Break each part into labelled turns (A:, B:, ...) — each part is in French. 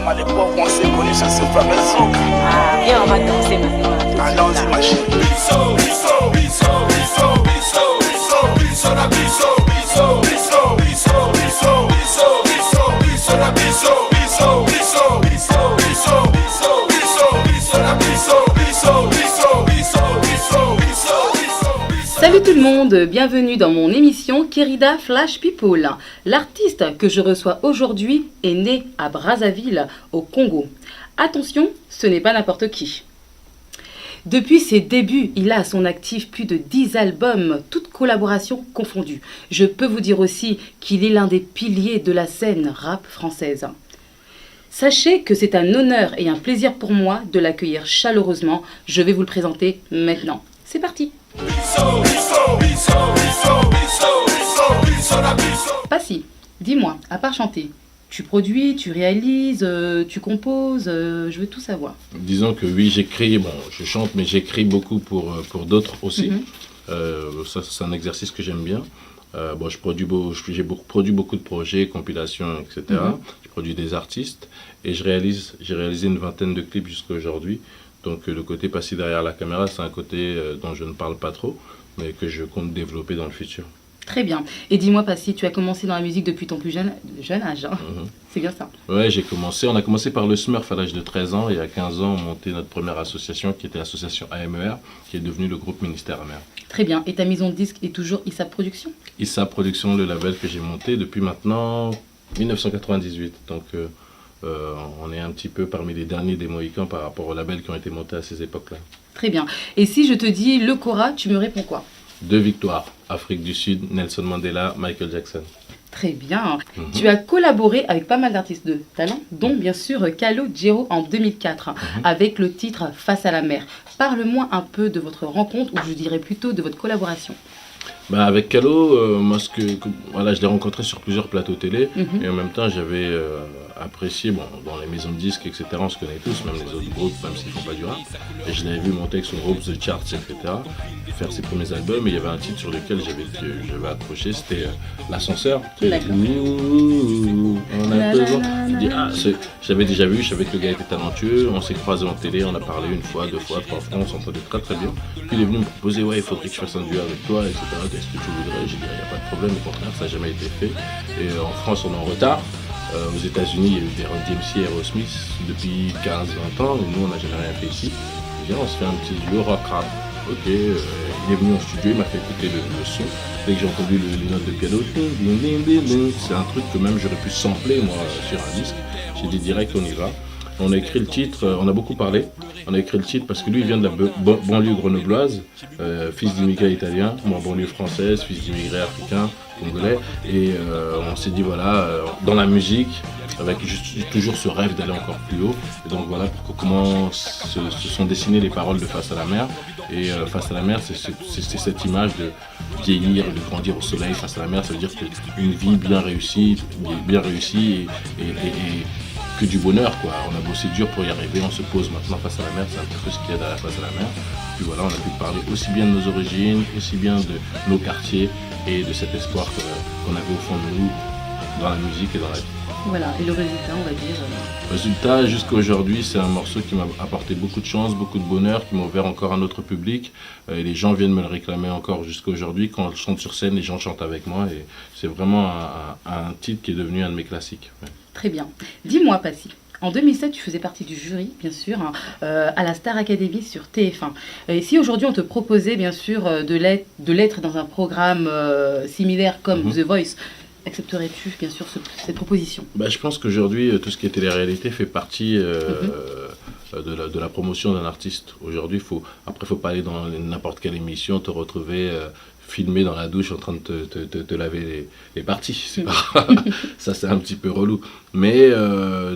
A: comme à l'époque où on s'est connus sur ce fameux zouk.
B: Ah, viens, on va danser maintenant.
A: Allons-y, ma chérie.
C: Bisso, bisso, bisso, bisso, bisso, bisso, bisso, la bisso, bisso, bisso, bisso, bisso, bisso, bisso, bisso, la bisso, bisso, bisso, bisso, bisso, bisso, bisso, bisso, la bisso, bisso, bisso, bisso, bisso, bisso, bisso.
D: Salut tout le monde, bienvenue dans mon émission Kérida Flash People. L'artiste que je reçois aujourd'hui est né à Brazzaville, au Congo. Attention, ce n'est pas n'importe qui. Depuis ses débuts, il a à son actif plus de 10 albums, toutes collaborations confondues. Je peux vous dire aussi qu'il est l'un des piliers de la scène rap française. Sachez que c'est un honneur et un plaisir pour moi de l'accueillir chaleureusement. Je vais vous le présenter maintenant. C'est parti. Passy, dis-moi, à part chanter, tu produis, tu réalises, tu composes, je veux tout savoir.
E: Disons que oui, j'écris, bon, je chante, mais j'écris beaucoup pour d'autres aussi. Ça, c'est un exercice que j'aime bien. Bon, j'ai produit beaucoup de projets, compilations, etc. Je produis des artistes et j'ai réalisé une vingtaine de clips jusqu'à aujourd'hui. Donc le côté passé derrière la caméra, c'est un côté dont je ne parle pas trop, mais que je compte développer dans le futur.
D: Très bien. Et dis-moi, Passy, tu as commencé dans la musique depuis ton plus jeune âge, hein. C'est bien ça?
E: Ouais, on a commencé par le Smurf à l'âge de 13 ans, et à 15 ans, on montait notre première association, qui était l'association AMER, qui est devenue le groupe Ministère Amer. Très
D: bien. Et ta maison de disques est toujours Issa Production?
E: Issa Production, le label que j'ai monté depuis maintenant 1998. Donc on est un petit peu parmi les derniers des Mohicans par rapport aux labels qui ont été montés à ces époques-là.
D: Très bien. Et si je te dis le Cora, tu me réponds quoi?
E: 2 victoires. Afrique du Sud, Nelson Mandela, Michael Jackson.
D: Très bien. Tu as collaboré avec pas mal d'artistes de talent, dont bien sûr Calogero en 2004, avec le titre Face à la mer. Parle-moi un peu de votre rencontre, ou je dirais plutôt de votre collaboration.
E: Bah avec Calo, moi je l'ai rencontré sur plusieurs plateaux télé et en même temps j'avais apprécié, bon, dans les maisons de disques, etc. On se connaît tous, même les autres groupes, même s'ils font pas du rap. Et je l'avais vu monter avec son groupe The Charts, etc. Faire ses premiers albums et il y avait un titre sur lequel j'avais accroché, c'était L'Ascenseur. On a besoin. J'avais déjà vu, je savais que le gars était talentueux, on s'est croisés en télé, on a parlé une fois, 2 fois, 3 fois, on s'entendait très très bien. Puis il est venu me proposer, ouais, il faudrait que je fasse un duo avec toi, etc. Qu'est-ce que tu voudrais? J'ai dit, il n'y a pas de problème, au contraire, ça n'a jamais été fait. Et en France, on est en retard. Aux États-Unis, il y a eu des Run DMC et Aerosmith depuis 15-20 ans, et nous, on n'a jamais rien fait ici. Et bien, on se fait un petit duo rock rap. Ok, il est venu en studio, il m'a fait écouter le son. Dès que j'ai entendu les notes de piano, c'est un truc que même j'aurais pu sampler, moi, sur un disque. J'ai dit direct, on y va. On a écrit le titre, on a beaucoup parlé. On a écrit le titre parce que lui, il vient de la banlieue grenobloise, fils d'immigrés italiens, moi, banlieue française, fils d'immigrés africains, congolais. Et on s'est dit, voilà, dans la musique, avec toujours ce rêve d'aller encore plus haut. Et donc voilà comment se sont dessinées les paroles de Face à la mer. Et Face à la mer, c'est cette image de vieillir, de grandir au soleil. Face à la mer, ça veut dire qu'une vie bien réussie et que du bonheur, quoi. On a bossé dur pour y arriver, on se pose maintenant face à la mer, c'est un petit peu ce qu'il y a derrière Face à la mer. Puis voilà, on a pu parler aussi bien de nos origines, aussi bien de nos quartiers et de cet espoir qu'on avait au fond de nous dans la musique et dans la vie.
D: Voilà, et le résultat, on va dire...
E: Le résultat, jusqu'à aujourd'hui, c'est un morceau qui m'a apporté beaucoup de chance, beaucoup de bonheur, qui m'a ouvert encore un autre public. Et les gens viennent me le réclamer encore jusqu'à aujourd'hui. Quand je chante sur scène, les gens chantent avec moi. Et c'est vraiment un titre qui est devenu un de mes classiques. Ouais.
D: Très bien. Dis-moi, Passy, en 2007, tu faisais partie du jury, bien sûr, à la Star Academy sur TF1. Et si aujourd'hui, on te proposait, bien sûr, de l'être dans un programme similaire comme The Voice, accepterais-tu, bien sûr, cette proposition?
E: Je pense qu'aujourd'hui, tout ce qui est télé-réalité fait partie de la promotion d'un artiste. Aujourd'hui, faut pas aller dans n'importe quelle émission, te retrouver filmé dans la douche en train de te laver les parties. C'est pas... Ça, c'est un petit peu relou. Mais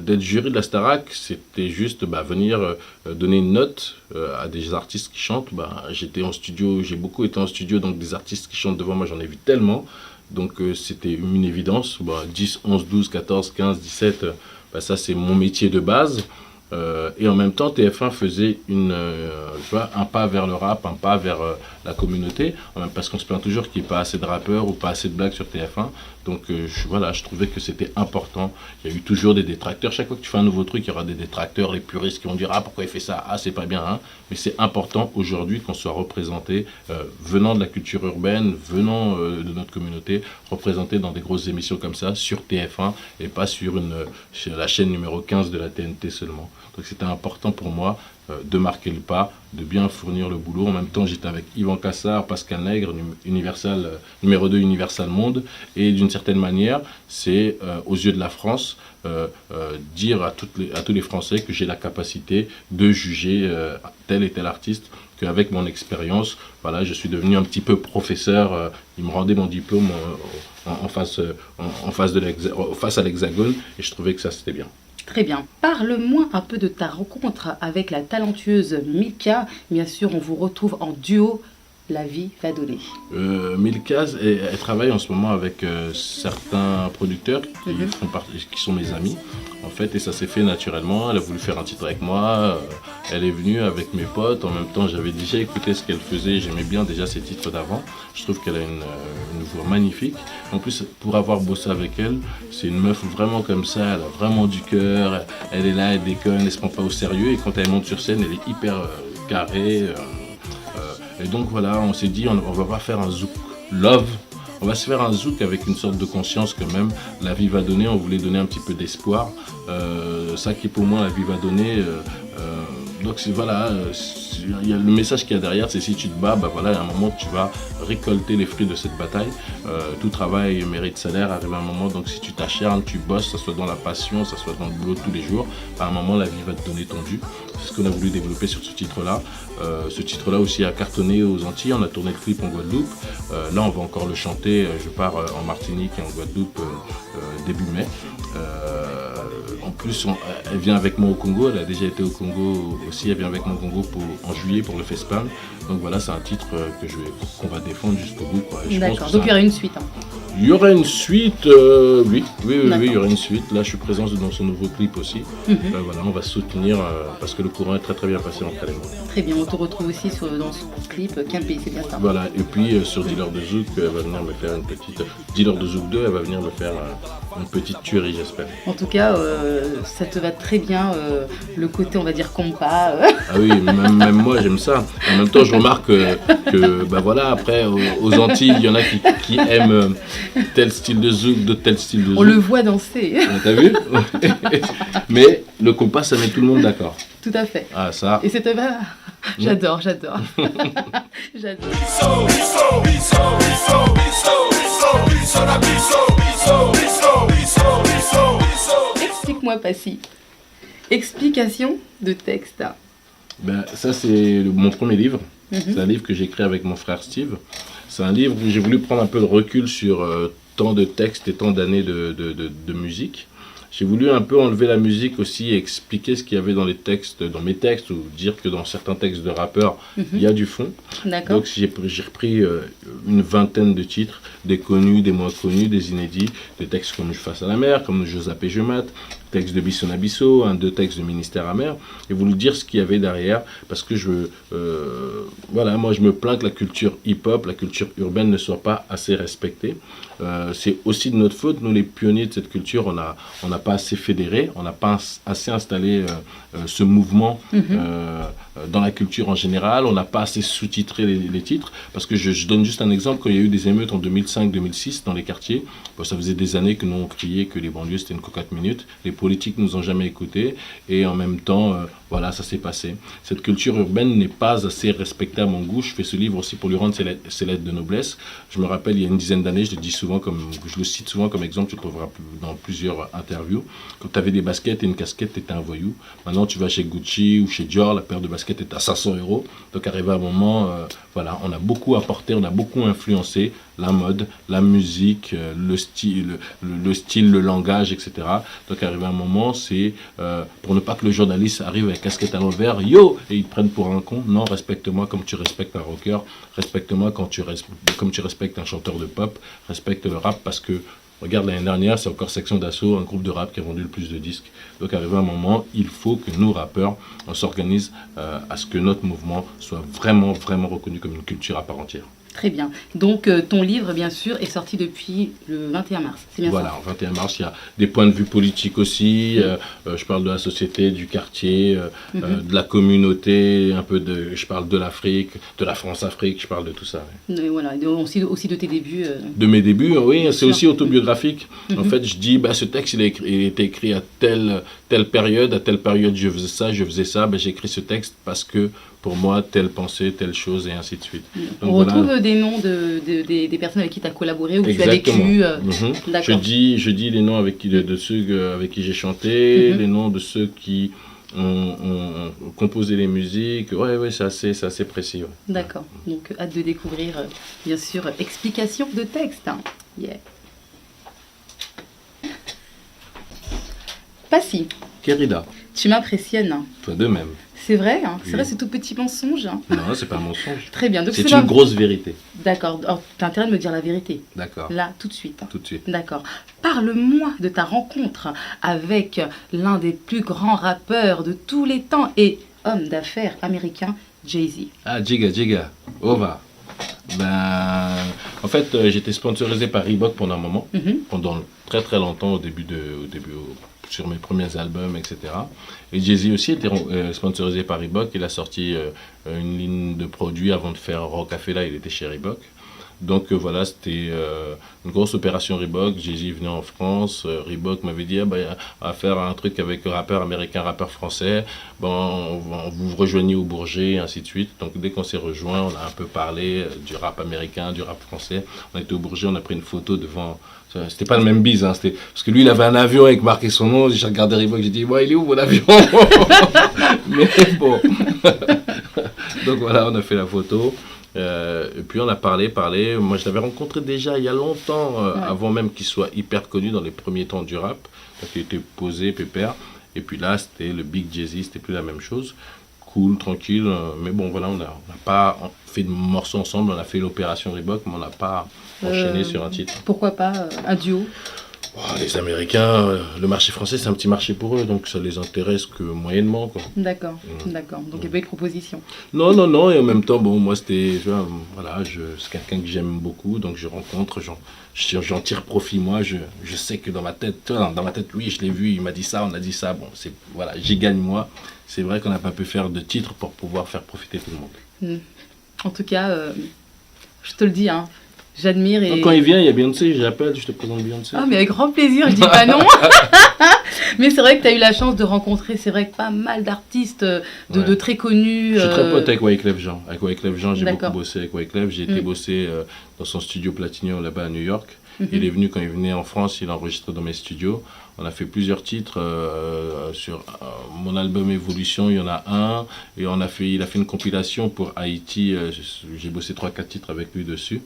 E: d'être jury de la Starac, c'était juste venir donner une note à des artistes qui chantent. J'étais en studio, j'ai beaucoup été en studio, donc des artistes qui chantent devant moi, j'en ai vu tellement. Donc c'était une évidence. 10, 11, 12, 14, 15, 17, ça c'est mon métier de base. Et en même temps, TF1 faisait un pas vers le rap, un pas vers la communauté, parce qu'on se plaint toujours qu'il n'y ait pas assez de rappeurs ou pas assez de blagues sur TF1. Donc voilà, je trouvais que c'était important. Il y a eu toujours des détracteurs. Chaque fois que tu fais un nouveau truc, il y aura des détracteurs, les puristes qui vont dire « Ah, pourquoi il fait ça? Ah, c'est pas bien. Hein ». Mais c'est important aujourd'hui qu'on soit représenté, venant de la culture urbaine, venant de notre communauté, représenté dans des grosses émissions comme ça, sur TF1 et pas sur la chaîne numéro 15 de la TNT seulement. Donc c'était important pour moi de marquer le pas, de bien fournir le boulot. En même temps, j'étais avec Yvan Cassard, Pascal Nègre, numéro 2 Universal Monde. Et d'une certaine manière, c'est aux yeux de la France, dire à tous les Français que j'ai la capacité de juger tel et tel artiste, qu'avec mon expérience, voilà, je suis devenu un petit peu professeur. Il me rendait mon diplôme face à l'Hexagone, et je trouvais que ça, c'était bien.
D: Très bien. Parle-moi un peu de ta rencontre avec la talentueuse Milka. Bien sûr, on vous retrouve en duo. La vie va donner.
E: Milka, elle travaille en ce moment avec certains producteurs qui sont mes amis, en fait, et ça s'est fait naturellement. Elle a voulu faire un titre avec moi, elle est venue avec mes potes. En même temps, j'avais déjà écouté ce qu'elle faisait, j'aimais bien déjà ses titres d'avant. Je trouve qu'elle a une voix magnifique. En plus, pour avoir bossé avec elle, c'est une meuf vraiment comme ça, elle a vraiment du cœur, elle est là, elle déconne, elle se prend pas au sérieux, et quand elle monte sur scène, elle est hyper carrée. Et donc voilà, on s'est dit, on va pas faire un zouk love, on va se faire un zouk avec une sorte de conscience quand même. La vie va donner, on voulait donner un petit peu d'espoir. Ça qui est pour moi, la vie va donner. Donc voilà, il y a le message qu'il y a derrière, c'est si tu te bats, bah voilà, à un moment tu vas récolter les fruits de cette bataille. Tout travail mérite salaire, arrive à un moment, donc si tu t'acharnes, tu bosses, ça soit dans la passion, ça soit dans le boulot tous les jours, à un moment la vie va te donner ton dû. C'est ce qu'on a voulu développer sur ce titre-là. Ce titre-là aussi a cartonné aux Antilles, on a tourné le clip en Guadeloupe. Là on va encore le chanter, je pars en Martinique et en Guadeloupe début mai. En plus, elle vient avec moi au Congo, elle a déjà été au Congo aussi, elle vient avec moi au Congo en juillet pour le FESPAM. Donc voilà, c'est un titre qu'on va défendre jusqu'au bout.
D: D'accord, donc il y aura une suite. Hein.
E: Il y aura une suite, oui, il y aura une suite. Là, je suis présent dans son nouveau clip aussi. Voilà, on va soutenir parce que le courant est très très bien passé entre elle et moi.
D: Très bien, on te retrouve aussi dans ce clip Quimper, c'est bien ça.
E: Voilà, et puis sur Dealer de Zouk, elle va venir me faire une petite. Dealer de Zouk 2, elle va venir me faire une petite tuerie, j'espère.
D: En tout cas, ça te va très bien, le côté, on va dire, compas.
E: Ah oui, même moi, j'aime ça. En même temps, je remarque que bah voilà, après, aux Antilles, il y en a qui aiment tel style de zouk, de tel style de zouk.
D: On le voit danser.
E: T'as vu? Mais le compas, ça met tout le monde d'accord.
D: Tout à fait.
E: Ah, ça.
D: Et c'était pas... J'adore. J'adore. Explique-moi, Passy. Explication de texte.
E: Ben, ça, c'est mon premier livre. C'est un livre que j'ai écrit avec mon frère Steve. C'est un livre où j'ai voulu prendre un peu de recul sur tant de textes et tant d'années de musique. J'ai voulu un peu enlever la musique aussi et expliquer ce qu'il y avait dans mes textes, ou dire que dans certains textes de rappeurs, il y a du fond.
D: D'accord.
E: Donc j'ai repris une vingtaine de titres, des connus, des moins connus, des inédits, des textes comme Je face à la mer, comme Je zappe et je mate, texte de Bisson Abisso, deux textes de Ministère amer, et voulu dire ce qu'il y avait derrière, parce que voilà, moi je me plains que la culture hip-hop, la culture urbaine ne soit pas assez respectée. C'est aussi de notre faute, nous les pionniers de cette culture, on n'a pas assez fédéré, on n'a pas assez installé ce mouvement dans la culture en général, on n'a pas assez sous-titré les titres, parce que je donne juste un exemple, quand il y a eu des émeutes en 2005-2006 dans les quartiers, bon, ça faisait des années que nous on criait que les banlieues c'était une cocotte minute, les politiques nous ont jamais écoutés, et en même temps, voilà, ça s'est passé. Cette culture urbaine n'est pas assez respectée à mon goût. Je fais ce livre aussi pour lui rendre ses lettres de noblesse. Je me rappelle, il y a une dizaine d'années, je le cite souvent comme exemple, tu le trouveras dans plusieurs interviews. Quand tu avais des baskets et une casquette, tu étais un voyou. Maintenant, tu vas chez Gucci ou chez Dior, la paire de baskets est à 500 €. Donc, arrivé à un moment, voilà, on a beaucoup apporté, on a beaucoup influencé la mode, la musique, le style, le langage, etc. Donc, arrivé à un moment, c'est pour ne pas que le journaliste arrive avec casquette à l'envers, yo, et ils te prennent pour un con. Non, respecte-moi comme tu respectes un rocker, respecte-moi comme tu respectes un chanteur de pop, respecte le rap, parce que regarde, l'année dernière, c'est encore Section d'Assaut, un groupe de rap qui a vendu le plus de disques. Donc, arrivé à un moment, il faut que nous, rappeurs, on s'organise à ce que notre mouvement soit vraiment, vraiment reconnu comme une culture à part entière.
D: Très bien. Donc, ton livre, bien sûr, est sorti depuis le 21 mars. C'est bien
E: Voilà, en 21 mars, il y a des points de vue politiques aussi. Je parle de la société, du quartier, de la communauté, je parle de l'Afrique, de la France-Afrique, je parle de tout ça. Ouais.
D: ça. Et voilà, et aussi de tes débuts.
E: De mes débuts, oui, c'est
D: sûr.
E: aussi autobiographique. En fait, je dis, ce texte, il était écrit à telle période, je faisais ça, j'ai écrit ce texte parce que pour moi, telle pensée, telle chose, et ainsi de suite.
D: On
E: Donc,
D: retrouve des noms des personnes avec qui tu as collaboré ou que tu as
E: exactement.
D: vécu.
E: Je
D: D'accord.
E: dis les noms de ceux avec qui j'ai chanté, les noms de ceux qui ont composé les musiques. Ouais, c'est assez précis. Ouais.
D: D'accord. Donc, hâte de découvrir, bien sûr, explication de texte. Hein. Yeah. Passy,
E: Kérida,
D: tu m'impressionnes. Hein.
E: toi de même.
D: C'est vrai, hein. C'est
E: Oui.
D: vrai, ce tout petit mensonge. Hein.
E: Non, c'est pas un mensonge.
D: Très bien. Donc,
E: C'est
D: cela-
E: une grosse vérité.
D: D'accord. Alors, t'as intérêt de me dire la vérité.
E: D'accord.
D: Là, tout de suite.
E: Tout de suite.
D: D'accord. Parle-moi de ta rencontre avec l'un des plus grands rappeurs de tous les temps et homme d'affaires américain, Jay-Z.
E: Ah, Jiga, Ova. En fait, j'étais sponsorisé par Reebok pendant un moment, pendant très très longtemps, sur mes premiers albums, etc. Et Jay-Z aussi était sponsorisé par Reebok. Il a sorti une ligne de produits avant de faire Rocafella, il était chez Reebok. Donc voilà, c'était une grosse opération Reebok. Jay-Z venait en France. Reebok m'avait dit, on va faire un truc avec rappeur américain, rappeur français. Vous rejoignez au Bourget, et ainsi de suite. Donc dès qu'on s'est rejoint, on a un peu parlé du rap américain, du rap français. On était au Bourget, on a pris une photo devant. C'était pas le même bise, hein, parce que lui il avait un avion avec marqué son nom. J'ai regardé Reebok, j'ai dit, il est où mon avion? Mais bon. Donc voilà, on a fait la photo. Et puis on a parlé. Moi je l'avais rencontré déjà il y a longtemps, avant même qu'il soit hyper connu dans les premiers temps du rap. Donc il était posé, pépère. Et puis là c'était le Big Jay-Z, c'était plus la même chose. Cool, tranquille. Mais bon voilà, on n'a pas fait de morceaux ensemble, on a fait l'opération Reebok, mais on n'a pas enchaîné sur un titre.
D: Pourquoi pas un duo?
E: Les Américains, le marché français, c'est un petit marché pour eux, donc ça les intéresse que moyennement, quoi.
D: D'accord, d'accord. Donc il n'y a pas eu de proposition.
E: Non, et en même temps, moi, c'était, c'est quelqu'un que j'aime beaucoup, donc je rencontre, j'en tire profit, moi, je sais que dans ma tête, oui, je l'ai vu, il m'a dit ça, on a dit ça, j'y gagne, moi. C'est vrai qu'on n'a pas pu faire de titre pour pouvoir faire profiter tout le monde.
D: En tout cas, je te le dis, hein. J'admire et...
E: Donc, quand il vient, il y a Beyoncé, je l'appelle, je te présente Beyoncé.
D: Ah, mais avec grand plaisir, je dis pas non. Mais c'est vrai que tu as eu la chance de rencontrer, c'est vrai que pas mal d'artistes de très connus.
E: Je suis très pote avec Wyclef Jean. Avec Wyclef Jean, j'ai
D: D'accord.
E: beaucoup bossé avec Wyclef. J'ai été bosser dans son studio Platinum là-bas à New York. Il est venu, quand il venait en France, il a enregistré dans mes studios. On a fait plusieurs titres sur mon album Évolution, il y en a un. Et il a fait une compilation pour Haïti. J'ai bossé 3-4 titres avec lui dessus.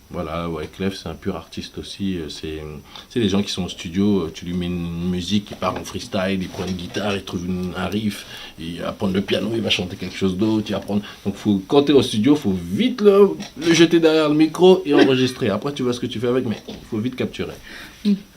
E: Voilà, Wyclef, c'est un pur artiste aussi. C'est des gens qui sont au studio, tu lui mets une musique, il part en freestyle, il prend une guitare, il trouve un riff, il va prendre le piano, il va chanter quelque chose d'autre, il va prendre... Donc quand tu es au studio, il faut vite le jeter derrière le micro et enregistrer. Après, tu vois ce que tu fais avec, mais il faut vite capturer.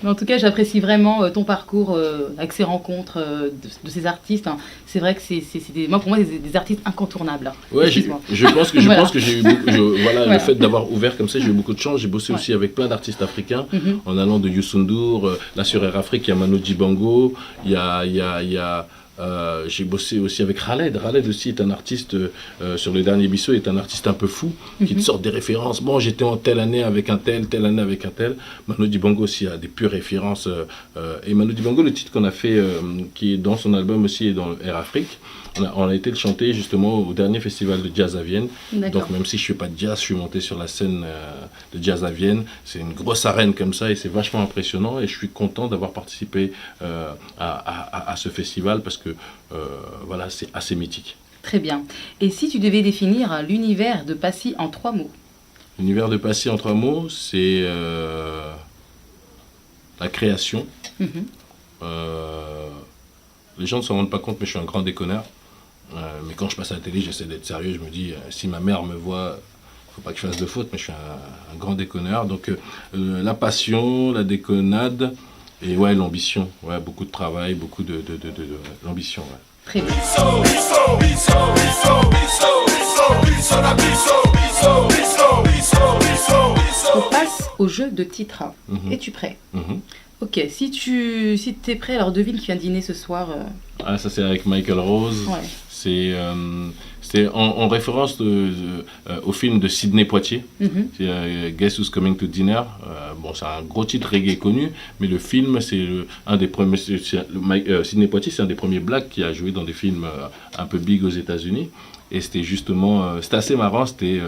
D: En tout cas, j'apprécie vraiment ton parcours avec ces rencontres de ces artistes. Hein. C'est vrai que pour moi, des artistes incontournables.
E: Ouais, je pense que j'ai eu beaucoup, le fait d'avoir ouvert comme ça, j'ai eu beaucoup de chance. J'ai bossé aussi avec plein d'artistes africains, en allant de Youssou N'Dour, là sur Air Afrique, il y a Manu Dibango, j'ai bossé aussi avec Khaled. Khaled aussi est un artiste, sur le dernier Bissau, est un artiste un peu fou, qui te sort des références. Bon, j'étais en telle année avec un tel, telle année avec un tel. Manu Dibango aussi a des pures références. Et Manu Dibango, le titre qu'on a fait, qui est dans son album aussi et dans Air Afrique, on a été le chanter justement au dernier festival de jazz à Vienne. Donc même si je ne fais pas de jazz, je suis monté sur la scène de jazz à Vienne. C'est une grosse arène comme ça et c'est vachement impressionnant. Et je suis content d'avoir participé à ce festival parce que c'est assez mythique.
D: Très bien. Et si tu devais définir l'univers de Passy en 3 mots?
E: L'univers de Passy en 3 mots, c'est la création. Les gens ne s'en rendent pas compte, mais je suis un grand déconneur. Mais quand je passe à la télé, j'essaie d'être sérieux. Je me dis, si ma mère me voit, il ne faut pas que je fasse de faute, mais je suis un grand déconneur. Donc la passion, la déconnade et l'ambition. Beaucoup de travail, beaucoup de l'ambition.
D: Très bien.
C: Bisso, bisso, bisso, bisso, bisso, bisso, bisso, bisso, bisso.
D: On passe au jeu de titres.
E: Mhm.
D: Es-tu prêt?
E: Mhm.
D: Ok, si t'es prêt, alors devine qui vient dîner ce soir.
E: Ah, ça c'est avec Michael Rose.
D: Ouais.
E: C'est en référence au film de Sidney Poitier.
D: Mhm.
E: C'est Guess Who's Coming to Dinner. Bon, c'est un gros titre reggae connu, mais le film, c'est un des premiers. Sidney Poitier, c'est un des premiers blacks qui a joué dans des films un peu big aux États-Unis. Et c'était justement, c'était assez marrant, c'était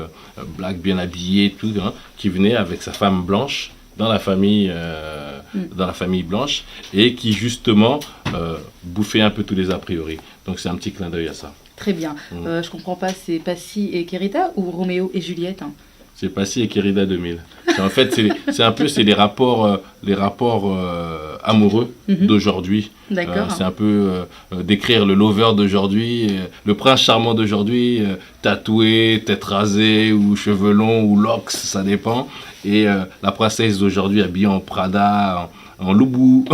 E: black bien habillé, tout, hein, qui venait avec sa femme blanche dans la famille blanche et qui justement bouffait un peu tous les a priori. Donc c'est un petit clin d'œil à ça.
D: Très bien. Je comprends pas, c'est Passy et Kérida ou Roméo et Juliette, hein?
E: C'est Passy et Kérida 2000. En fait, c'est les rapports amoureux d'aujourd'hui.
D: D'accord.
E: C'est un peu décrire le lover d'aujourd'hui, le prince charmant d'aujourd'hui, tatoué, tête rasée ou cheveux longs ou locks, ça dépend. Et la princesse d'aujourd'hui habillée en Prada, en loubou,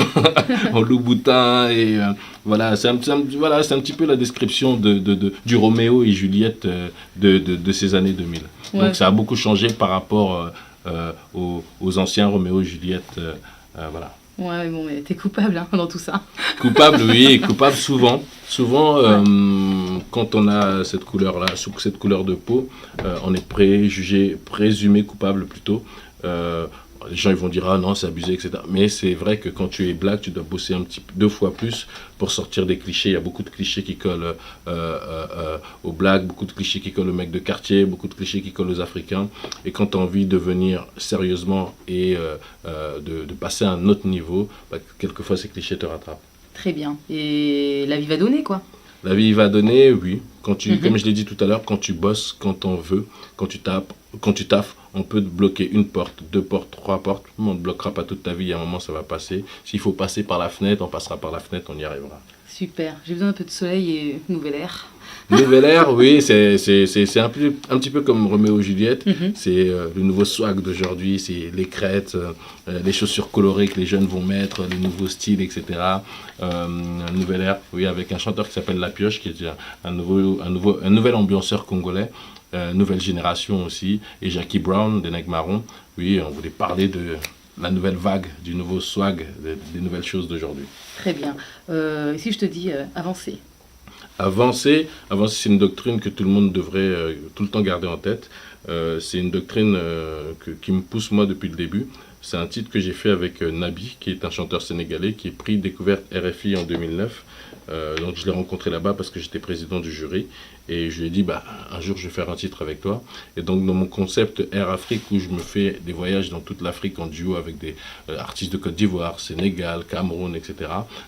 E: en louboutin. Et voilà, c'est un petit peu la description du Roméo et Juliette de ces années 2000.
D: Ouais.
E: Donc ça a beaucoup changé par rapport aux anciens Roméo et Juliette. Voilà.
D: Ouais, bon, mais t'es coupable hein, dans tout ça.
E: Coupable, oui, coupable souvent. Souvent, quand on a cette couleur-là, cette couleur de peau, on est présumé coupable plutôt. Les gens ils vont dire ah non c'est abusé, etc. Mais c'est vrai que quand tu es black, tu dois bosser deux fois plus pour sortir des clichés. Il y a beaucoup de clichés qui collent aux blacks, beaucoup de clichés qui collent aux mecs de quartier, beaucoup de clichés qui collent aux Africains. Et quand tu as envie de venir sérieusement et de passer à un autre niveau, quelquefois ces clichés te rattrapent.
D: Très bien. Et la vie va donner quoi?
E: La vie va donner, oui. Comme je l'ai dit tout à l'heure, quand tu bosses, quand on veut, quand tu taffes, on peut te bloquer une porte, 2 portes, 3 portes. On ne te bloquera pas toute ta vie, à un moment ça va passer. S'il faut passer par la fenêtre, on passera par la fenêtre, on y arrivera.
D: Super. J'ai besoin d'un peu de soleil et nouvel air.
E: Nouvel air, oui, c'est un petit peu comme Roméo et Juliette. C'est le nouveau swag d'aujourd'hui, c'est les crêtes, les chaussures colorées que les jeunes vont mettre, les nouveaux styles, etc. Un nouvel air, oui, avec un chanteur qui s'appelle La Pioche, qui est un nouvel ambianceur congolais, nouvelle génération aussi, et Jackie Brown, des Nègres Marrons. Oui, on voulait parler de la nouvelle vague, du nouveau swag, des nouvelles choses d'aujourd'hui.
D: Très bien. Et si je te dis avancer?
E: Avancer, c'est une doctrine que tout le monde devrait tout le temps garder en tête. C'est une doctrine qui me pousse moi depuis le début. C'est un titre que j'ai fait avec Nabi, qui est un chanteur sénégalais, qui est prix découverte RFI en 2009. Donc je l'ai rencontré là-bas parce que j'étais président du jury. Et je lui ai dit, un jour je vais faire un titre avec toi. Et donc dans mon concept Air Afrique, où je me fais des voyages dans toute l'Afrique en duo avec des artistes de Côte d'Ivoire, Sénégal, Cameroun, etc.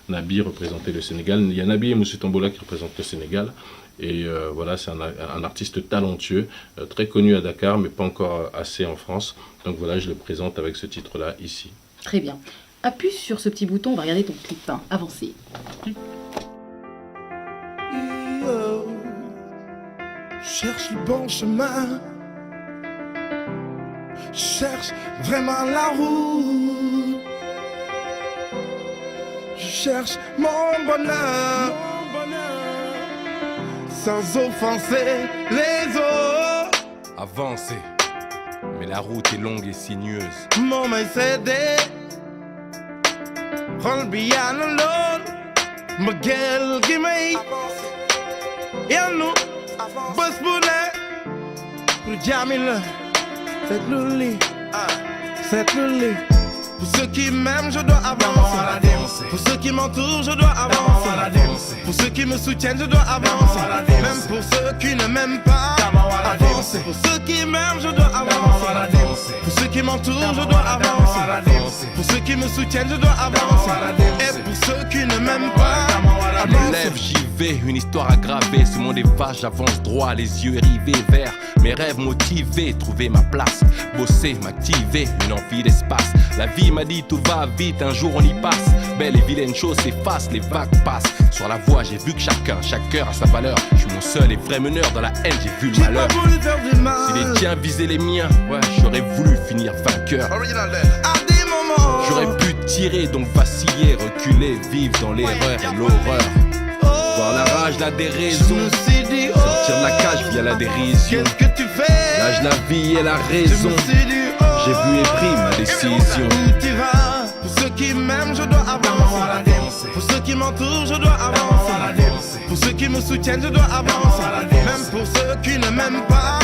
E: Nabi représentait le Sénégal. Il y a Nabi et Moussou Tambola qui représentent le Sénégal. Et voilà, c'est un artiste talentueux, très connu à Dakar, mais pas encore assez en France. Donc voilà, je le présente avec ce titre-là ici.
D: Très bien. Appuie sur ce petit bouton, on va regarder ton clip. Avancer.
C: Cherche le bon chemin, cherche vraiment la route. Je cherche mon bonheur, sans offenser les autres.
F: Avancer, mais la route est longue et sinueuse.
C: Mon Mercedes, run beyond alone. Miguel Guimay, et nous. Bus Boulet, pour Jamila, cette loli. Pour ceux qui m'aiment, je dois avancer. Pour ceux qui m'entourent, je dois avancer. Pour ceux qui me soutiennent, je dois avancer. Même pour ceux qui ne m'aiment pas, avancer. Pour ceux qui m'aiment, je dois avancer. Pour ceux qui m'entourent, je dois avancer. Pour ceux qui me soutiennent, je dois avancer. Et pour ceux qui ne m'aiment pas,
F: Je me lève, j'y vais, une histoire à graver. Ce monde est vache, j'avance droit, les yeux rivés vers mes rêves motivés. Trouver ma place, bosser, m'activer, une envie d'espace. La vie m'a dit tout va vite, un jour on y passe. Belle et vilaine chose s'efface, les vagues passent. Sur la voie, j'ai vu que chaque cœur a sa valeur. Je suis mon seul et vrai meneur, dans la haine j'ai vu le malheur. Si les tiens visaient les miens, ouais, j'aurais voulu finir vainqueur. J'aurais pu tirer, donc vaciller, reculer, vivre dans l'erreur et l'horreur. Voir la rage, la déraison, sortir de la cage via la dérision.
C: Qu'est-ce que tu fais?
F: L'âge, la vie et la raison. J'ai vu et pris ma décision.
C: Où tu vas? Pour ceux qui m'aiment, je dois avancer. Pour ceux qui m'entourent, je dois avancer. Pour ceux qui me soutiennent, je dois avancer. Même pour ceux qui ne m'aiment pas,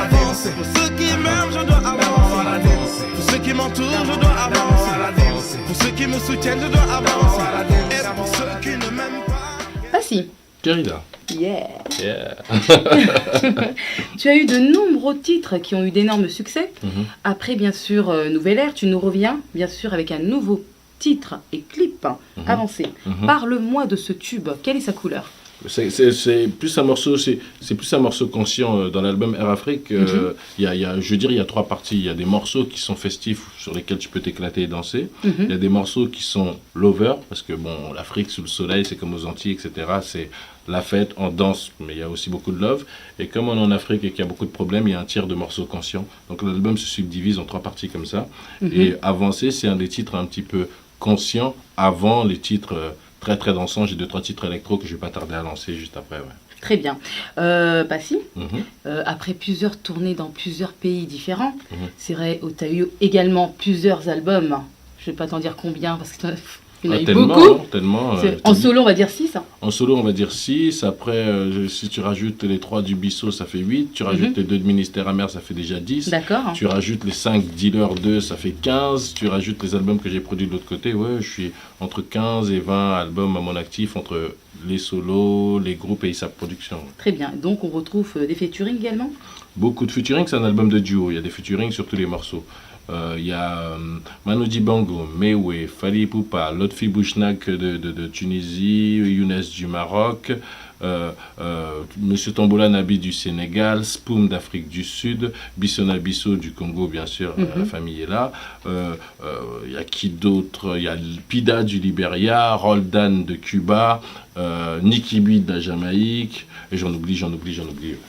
C: avancer. Pour ceux qui m'aiment, je dois avancer. Pour ceux qui m'entourent, je dois avancer. Pour ceux qui me soutiennent, je dois avancer. Et pour ceux qui ne m'aiment pas.
D: Ah si.
E: Kerida.
D: Yeah.
E: Yeah.
D: Tu as eu de nombreux titres qui ont eu d'énormes succès. Après, bien sûr, Nouvelle Ère, tu nous reviens, bien sûr, avec un nouveau titre et clip avancé. Parle-moi de ce tube. Quelle est sa couleur?
E: C'est plus un morceau, c'est plus un morceau conscient dans l'album Air Afrique. Je veux dire, il y a 3 parties. Il y a des morceaux qui sont festifs sur lesquels tu peux t'éclater et danser. Il y a des morceaux qui sont lover parce que bon, l'Afrique sous le soleil, c'est comme aux Antilles, etc. C'est la fête, on danse, mais il y a aussi beaucoup de love. Et comme on est en Afrique et qu'il y a beaucoup de problèmes, il y a un tiers de morceaux conscients. Donc l'album se subdivise en 3 parties comme ça. Et Avancé, c'est un des titres un petit peu conscients avant les titres très très dansants. J'ai 2-3 titres électro que je vais pas tarder à lancer juste après. Ouais.
D: Très bien. Passy, après plusieurs tournées dans plusieurs pays différents, c'est vrai, tu as eu également plusieurs albums. Je ne vais pas t'en dire combien parce que il y en a eu beaucoup.
E: Tellement.
D: En solo, on va dire 6.
E: En solo, on va dire 6. Après, si tu rajoutes les 3 du Bissau, ça fait 8. Tu rajoutes les 2 de Ministère Amer, ça fait déjà 10.
D: D'accord.
E: Tu rajoutes les 5 Dealer 2, ça fait 15. Tu rajoutes les albums que j'ai produits de l'autre côté. Ouais, je suis entre 15 et 20 albums à mon actif, entre les solos, les groupes et ISAP Productions.
D: Très bien. Donc, on retrouve des featuring également?
E: Beaucoup de featuring, c'est un album de duo. Il y a des featuring sur tous les morceaux. Il y a Manu Dibango, Mewe, Fally Ipupa, Lotfi Bouchnak de Tunisie, Younes du Maroc, Monsieur Tombola Nabi du Sénégal, Spoum d'Afrique du Sud, Bissona Bisso du Congo, bien sûr, la famille est là. Il y a qui d'autre? Il y a Pida du Libéria, Roldan de Cuba, Nicky B de la Jamaïque, et j'en oublie.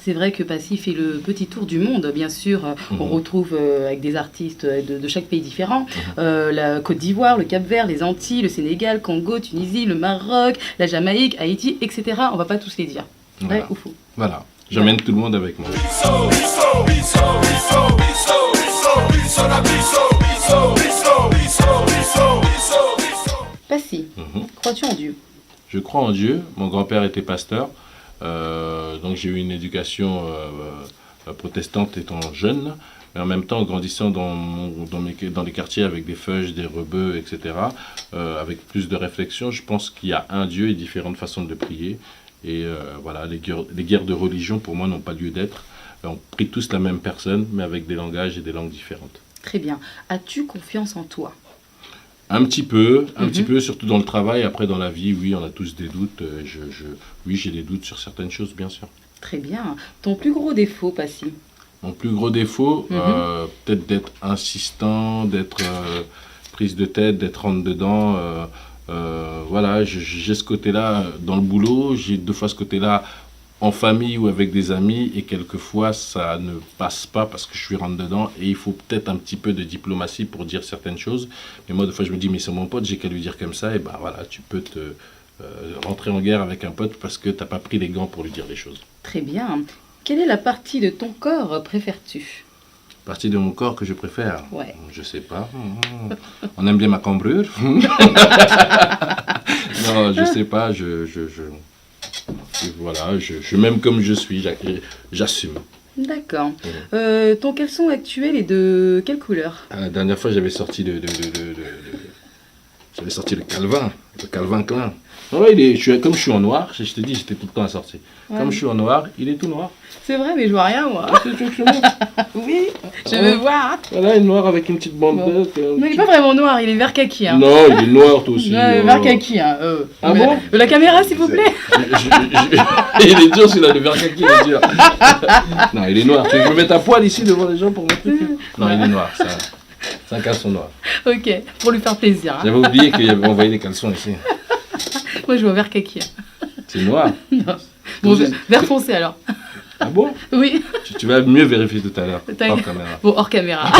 D: C'est vrai que Passy fait le petit tour du monde, bien sûr. On retrouve avec des artistes de chaque pays différent. La Côte d'Ivoire, le Cap-Vert, les Antilles, le Sénégal, Congo, Tunisie, le Maroc, la Jamaïque, Haïti, etc. On va pas tous les dire. Vrai ou faux?
E: Voilà. J'emmène tout le monde avec moi.
D: Passy, crois-tu en Dieu?
E: Je crois en Dieu. Mon grand-père était pasteur. Donc j'ai eu une éducation protestante étant jeune. Mais en même temps, en grandissant dans les quartiers avec des feuilles, des rebeux, etc., avec plus de réflexion, je pense qu'il y a un Dieu et différentes façons de prier. Et voilà, les guerres de religion, pour moi, n'ont pas lieu d'être. On prie tous la même personne, mais avec des langages et des langues différentes.
D: Très bien. As-tu confiance en toi?
E: Un petit peu, surtout dans le travail. Après, dans la vie, oui, on a tous des doutes. Oui, j'ai des doutes sur certaines choses, bien sûr.
D: Très bien. Ton plus gros défaut, Passy?
E: Mon plus gros défaut, peut-être d'être insistant, d'être prise de tête, d'être rentre-dedans. Voilà, j'ai ce côté-là dans le boulot, j'ai 2 fois ce côté-là en famille ou avec des amis, et quelquefois ça ne passe pas parce que je suis rentre-dedans, et il faut peut-être un petit peu de diplomatie pour dire certaines choses. Mais moi, des fois, je me dis, mais c'est mon pote, j'ai qu'à lui dire comme ça, et ben voilà, tu peux te rentrer en guerre avec un pote parce que tu n'as pas pris les gants pour lui dire les choses.
D: Très bien. Quelle est la partie de ton corps préfères-tu?
E: Partie de mon corps que je préfère?
D: Ouais.
E: Je sais pas. On aime bien ma cambrure. Non, je sais pas. Voilà, je m'aime comme je suis. J'assume.
D: D'accord. Ton caleçon actuel est de quelle couleur?
E: La dernière fois, j'avais sorti j'avais sorti le Calvin Klein. Non, comme je suis en noir, je te dis, j'étais tout le temps assorti. Ouais. Comme je suis en noir, il est tout noir.
D: C'est vrai, mais je vois rien, moi. Oui, je veux voir.
E: Voilà, il est noir avec une petite bande.
D: Non, il n'est pas vraiment noir, il est vert kaki. Hein.
E: Non, il est noir, toi aussi.
D: Non, il est vert kaki. Hein.
E: Ah bon?
D: La caméra, s'il vous plaît.
E: Il est dur, celui-là, le vert kaki, il est dur. Non, il est noir. Tu veux que je me mette à poil ici devant les gens pour montrer que... Non, il est noir, ça. C'est un caleçon noir.
D: Ok, pour lui faire plaisir. Hein.
E: J'avais oublié qu'il avait envoyé les caleçons ici.
D: Moi, je vois vert kaki.
E: C'est noir?
D: Non. Bon, vert foncé alors.
E: Ah bon?
D: Oui.
E: Tu vas mieux vérifier tout à l'heure. Hors caméra.
D: Bon, hors caméra.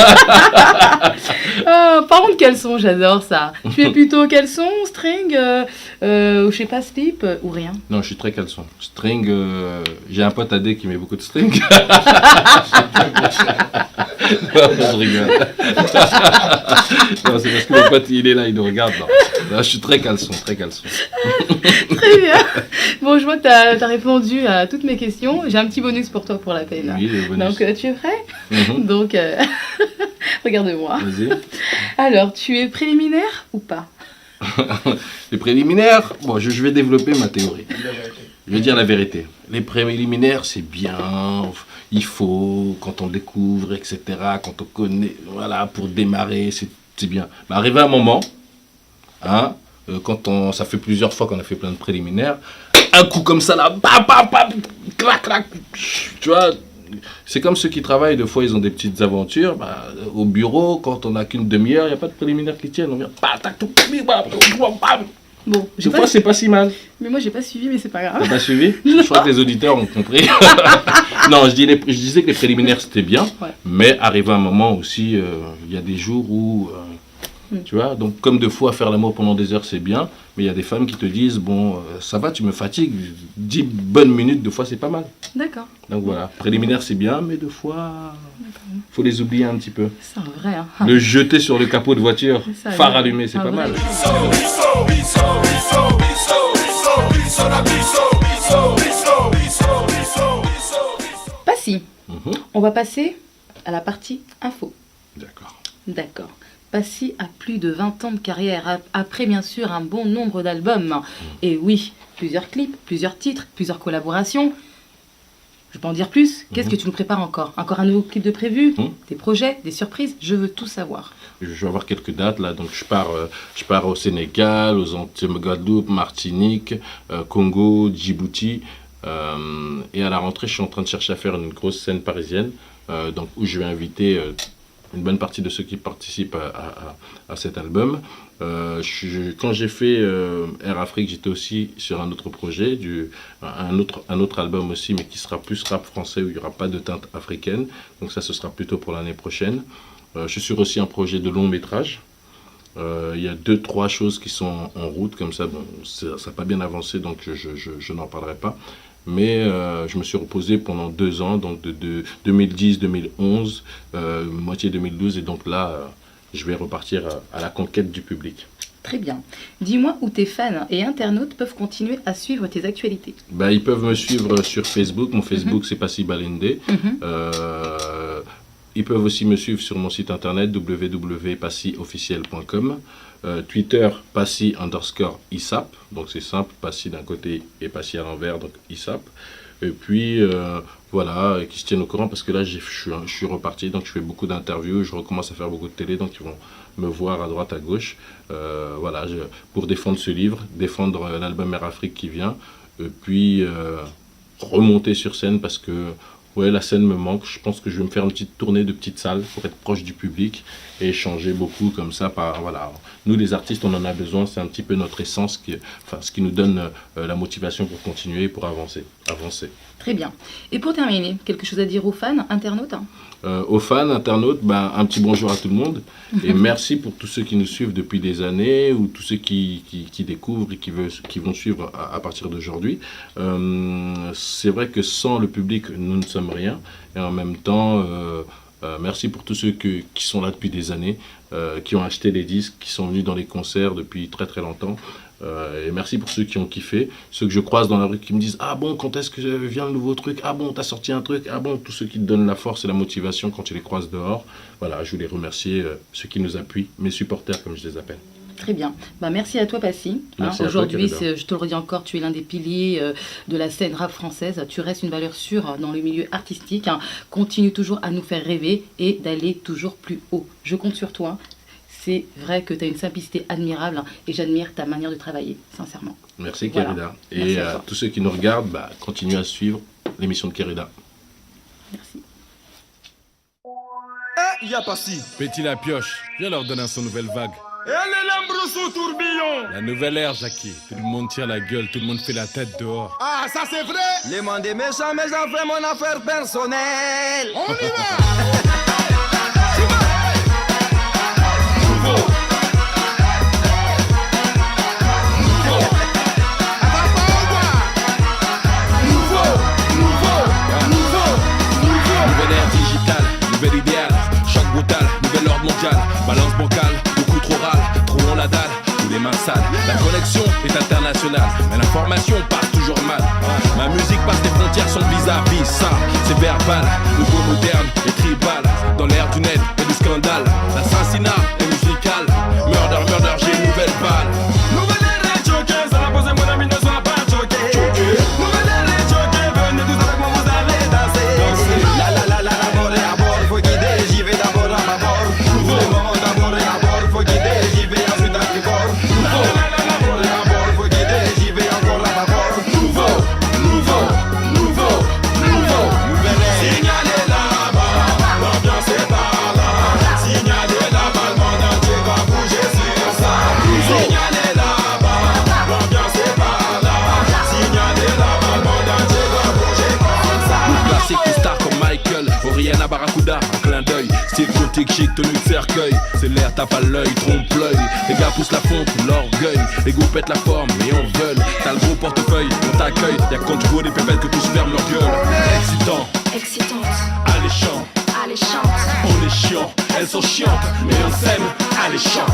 D: Parlons de caleçon, j'adore ça. Tu es plutôt caleçon, string, ou je sais pas, slip, ou rien?
E: Non, je suis très caleçon. String, j'ai un pote AD qui met beaucoup de string. Non, je rigole. Non, c'est parce que mon pote, il est là, il nous regarde. Non, je suis très caleçon, très caleçon.
D: Très bien. Bon, je vois que tu as répondu à toutes mes questions. J'ai un petit bonus pour toi pour la peine.
E: Oui, le bonus.
D: Donc, tu es prêt?
E: Mhm.
D: Donc, regarde-moi.
E: Vas-y.
D: Alors, tu es préliminaire ou pas?
E: Les préliminaires, bon, je vais développer ma théorie. Je vais dire la vérité. Les préliminaires, c'est bien, il faut, quand on découvre, etc., quand on connaît, voilà, pour démarrer, c'est bien. Mais arrivé à un moment, hein, ça fait plusieurs fois qu'on a fait plein de préliminaires, un coup comme ça, là, bam, bam, bam, clac, clac, tu vois, c'est comme ceux qui travaillent, des fois ils ont des petites aventures, bah, au bureau, quand on n'a qu'une demi-heure, il n'y a pas de préliminaires qui tiennent, on vient,
D: Bon,
E: des fois c'est pas si mal.
D: mais moi j'ai pas suivi, mais c'est pas grave.
E: T'as pas suivi? Je crois que les auditeurs ont compris. Non, je disais que les préliminaires c'était bien,
D: Ouais.
E: mais arrivé à un moment aussi, il y a des jours où, tu vois, donc comme deux fois faire l'amour pendant des heures c'est bien, mais il y a des femmes qui te disent, bon, ça va, tu me fatigues, 10 bonnes minutes, deux fois c'est pas mal.
D: D'accord.
E: Donc voilà, préliminaires c'est bien, mais deux fois, faut les oublier un petit peu.
D: C'est un vrai, hein.
E: Le jeter sur le capot de voiture,
D: Ça,
E: phare
D: oui.
E: allumé, c'est
D: Ah,
E: pas
D: vrai.
E: mal.
D: Pas si.
E: Mhm.
D: On va passer à la partie info.
E: D'accord.
D: D'accord. Passy a plus de 20 ans de carrière, après bien sûr un bon nombre d'albums. Et oui, plusieurs clips, plusieurs titres, plusieurs collaborations. Je peux en dire plus? Qu'est-ce que tu nous prépares encore? Encore un nouveau clip de prévu? Des projets, des surprises? Je veux tout savoir.
E: Je vais avoir quelques dates là, donc je pars au Sénégal, aux Antilles, Guadeloupe, Martinique, Congo, Djibouti. Et à la rentrée, je suis en train de chercher à faire une grosse scène parisienne, donc où je vais inviter une bonne partie de ceux qui participent à cet album. Quand j'ai fait Air Afrique, j'étais aussi sur un autre projet, un autre album aussi, mais qui sera plus rap français, où il n'y aura pas de teinte africaine. Donc ça, ce sera plutôt pour l'année prochaine. Je suis sur aussi un projet de long métrage. Il y a 2-3 choses qui sont en route, comme ça, bon, ça n'a pas bien avancé, donc je n'en parlerai pas. Mais je me suis reposé pendant 2 ans, donc de 2010-2011, moitié 2012, et donc là, je vais repartir à la conquête du public.
D: Très bien. Dis-moi où tes fans et internautes peuvent continuer à suivre tes actualités.
E: Ben, ils peuvent me suivre sur Facebook. Mon Facebook, c'est Passy Balende. Ils peuvent aussi me suivre sur mon site internet www.passyofficiel.com. Twitter, Passy_ISAP. Donc c'est simple, Passy d'un côté et Passy à l'envers, donc ISAP. Et puis voilà, qui se tiennent au courant parce que là je suis reparti, donc je fais beaucoup d'interviews, je recommence à faire beaucoup de télé, donc ils vont me voir à droite, à gauche. Voilà, pour défendre ce livre, défendre l'album Air Afrique qui vient, et puis remonter sur scène parce que ouais, la scène me manque. Je pense que je vais me faire une petite tournée de petites salles pour être proche du public et échanger beaucoup comme ça. Voilà. Nous, les artistes, on en a besoin. C'est un petit peu notre essence, ce qui nous donne la motivation pour continuer et pour avancer.
D: Très bien. Et pour terminer, quelque chose à dire aux fans, internautes?
E: Aux fans, internautes, un petit bonjour à tout le monde. Et merci pour tous ceux qui nous suivent depuis des années ou tous ceux qui découvrent et qui vont suivre à partir d'aujourd'hui. C'est vrai que sans le public, nous ne sommes rien. Et en même temps, merci pour tous ceux qui sont là depuis des années, qui ont acheté les disques, qui sont venus dans les concerts depuis très très longtemps. Et merci pour ceux qui ont kiffé, ceux que je croise dans la rue qui me disent « Ah bon, quand est-ce que vient le nouveau truc? Ah bon, t'as sorti un truc? Ah bon ?» Tous ceux qui te donnent la force et la motivation quand tu les croises dehors. Voilà, je voulais remercier ceux qui nous appuient, mes supporters comme je les appelle.
D: Très bien. Merci à toi, Passy.
E: Merci à toi,
D: aujourd'hui,
E: Kérida.
D: je te le redis encore, tu es l'un des piliers de la scène rap française. Tu restes une valeur sûre dans le milieu artistique. Continue toujours à nous faire rêver et d'aller toujours plus haut. Je compte sur toi. C'est vrai que tu as une simplicité admirable et j'admire ta manière de travailler, sincèrement.
E: Merci,
D: Voilà.
E: Kérida.
D: Merci
E: Et
D: à toi.
E: tous ceux qui nous regardent, continuez à suivre l'émission de Kérida.
D: Merci.
C: Y'a pas si.
F: Petit la pioche, viens leur donner son nouvelle vague.
C: Elle est l'ambre sous tourbillon.
F: La nouvelle ère, Jackie. Tout le monde tire la gueule, tout le monde fait la tête dehors.
C: Ah, ça c'est vrai.
G: Les mondes est méchants, mais j'en fais mon affaire personnelle.
C: On y va.
F: l'information passe toujours mal. Ma musique passe les frontières, son vis-à-vis, ça c'est verbal, nouveau moderne et tribal. Dans l'ère du net et du scandale, l'assassinat est musical. Murder, murder, j'ai une nouvelle balle.
G: Nouvelle ère choquée, ça va poser mon ami, ne sois pas choqué. Nouvelle ère choquée, venez tous avec moi, vous allez danser. La la la la, d'abord et à bord, faut guider, j'y vais d'abord à ma bord. Les moments d'abord et à bord, faut guider, j'y vais ensuite à tribord. La la la la, d'abord et à bord, faut guider, j'y vais encore à ma bord. Nouveau, nouveau, nouveau, nouveau, nouvelle ère. Signalez là-bas, l'ambiance est par là. Signalez là-bas, le monde entier va bouger sur ça. Signalez là-bas, l'ambiance est par là. Signalez là-bas, le monde entier va bouger comme ça.
F: Classique ou star comme Michael, Oriana Barracuda, un clin d'œil. Style gothique, chic, tenue de cercueil. C'est l'air, tape à l'œil, trompe l'œil. Les gars poussent la fonte, l'orgueil. Les goûts pètent la forme, mais on veut. T'as le gros portefeuille, on t'accueille. Y'a quand tu vois des pépettes que tous ferment leur gueule. Excitant,
H: Excitante,
F: alléchant.
H: alléchante.
F: On est chiant, elles sont chiantes, mais on s'aime, alléchant.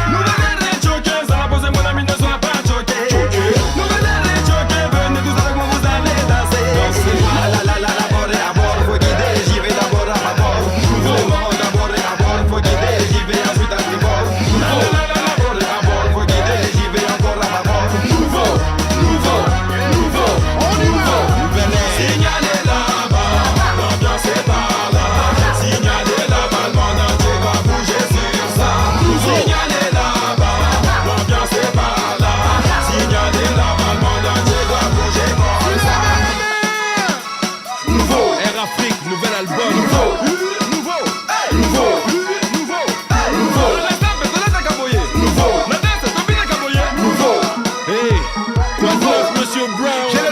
G: Nouvelle ère choquée, ça va poser mon ami, ne sois pas choqué. Nouvelle ère choquée, venez tous avec moi, vous allez danser. La la la la, d'abord et à bord, faut guider, j'y vais d'abord à ma bord. Les moments d'abord et à bord, faut guider, j'y vais ensuite à tribord. La la la la, d'abord et à bord, faut guider, j'y vais encore à ma bord. Nouveau, nouveau, nouveau, nouveau, nouvelle ère. Signalez là-bas, l'ambiance est par là. Signalez là-bas, le monde entier va bouger sur ça. Signalez là-bas, l'ambiance est par là. Signalez là-bas, le monde entier va bouger comme ça. Nouveau,
F: Air Afrique, nouvel album.
G: nouveau, nouveau, nouveau, nouveau, nouveau. La stampe, c'est la caboyer. Nouveau, la danse, c'est la caboyer. Nouveau,
F: Hey, quoi de neuf, Monsieur Brown?